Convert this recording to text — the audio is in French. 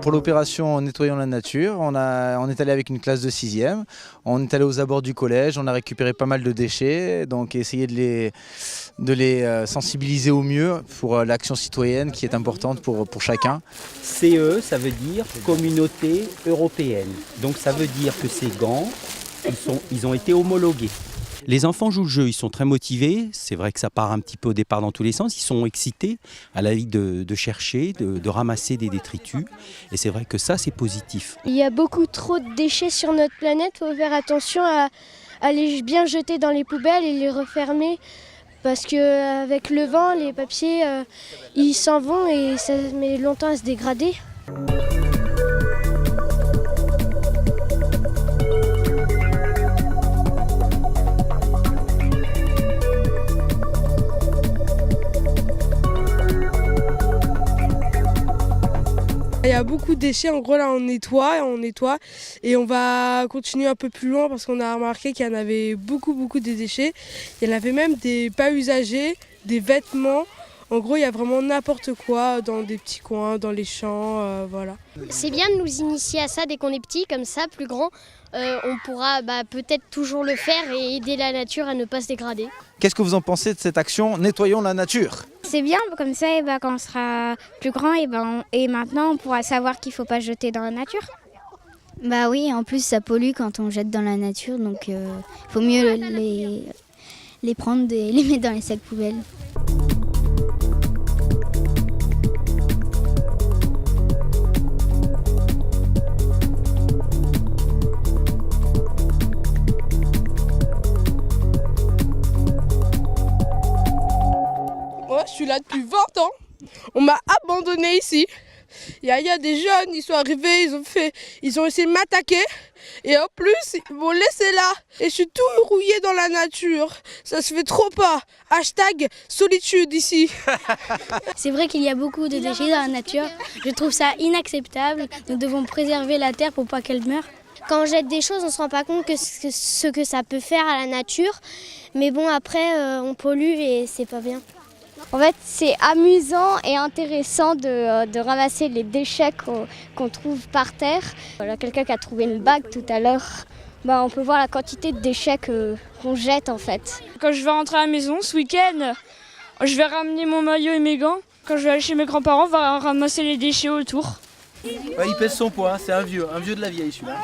Pour l'opération Nettoyons la nature, on est allé avec une classe de 6e, on est allé aux abords du collège, on a récupéré pas mal de déchets, donc essayer de les sensibiliser au mieux pour l'action citoyenne qui est importante pour chacun. CE, ça veut dire Communauté européenne. Donc ça veut dire que ces gants, ils ont été homologués. Les enfants jouent le jeu, ils sont très motivés. C'est vrai que ça part un petit peu au départ dans tous les sens. Ils sont excités à la l'idée de chercher, de ramasser des détritus. Et c'est vrai que ça, c'est positif. Il y a beaucoup trop de déchets sur notre planète. Il faut faire attention à les bien jeter dans les poubelles et les refermer. Parce qu'avec le vent, les papiers, ils s'en vont et ça met longtemps à se dégrader. Il y a beaucoup de déchets, en gros là on nettoie et on va continuer un peu plus loin parce qu'on a remarqué qu'il y en avait beaucoup de déchets. Il y en avait même des pas usagés, des vêtements. En gros il y a vraiment n'importe quoi dans des petits coins, dans les champs, voilà. C'est bien de nous initier à ça dès qu'on est petit, comme ça, plus grand, on pourra peut-être toujours le faire et aider la nature à ne pas se dégrader. Qu'est-ce que vous en pensez de cette action Nettoyons la nature? C'est bien, comme ça, quand on sera plus grand, et maintenant on pourra savoir qu'il ne faut pas jeter dans la nature. Bah oui, en plus ça pollue quand on jette dans la nature, donc il faut mieux les prendre et les mettre dans les sacs poubelles. Moi je suis là depuis 20 ans, on m'a abandonné ici. Il y a des jeunes, ils sont arrivés, ils ont essayé de m'attaquer et en plus ils m'ont laissé là. Et je suis tout rouillé dans la nature, ça se fait trop pas. Hashtag solitude ici. C'est vrai qu'il y a beaucoup de déchets dans la nature. Je trouve ça inacceptable. Nous devons préserver la terre pour pas qu'elle meure. Quand on jette des choses, on ne se rend pas compte ce que ça peut faire à la nature. Mais bon, après, on pollue et c'est pas bien. En fait, c'est amusant et intéressant de ramasser les déchets qu'on trouve par terre. Voilà, quelqu'un qui a trouvé une bague tout à l'heure. On peut voir la quantité de déchets qu'on jette en fait. Quand je vais rentrer à la maison ce week-end, je vais ramener mon maillot et mes gants. Quand je vais aller chez mes grands-parents, on va ramasser les déchets autour. Ouais, il pèse son poids, c'est un vieux de la vieille celui-là.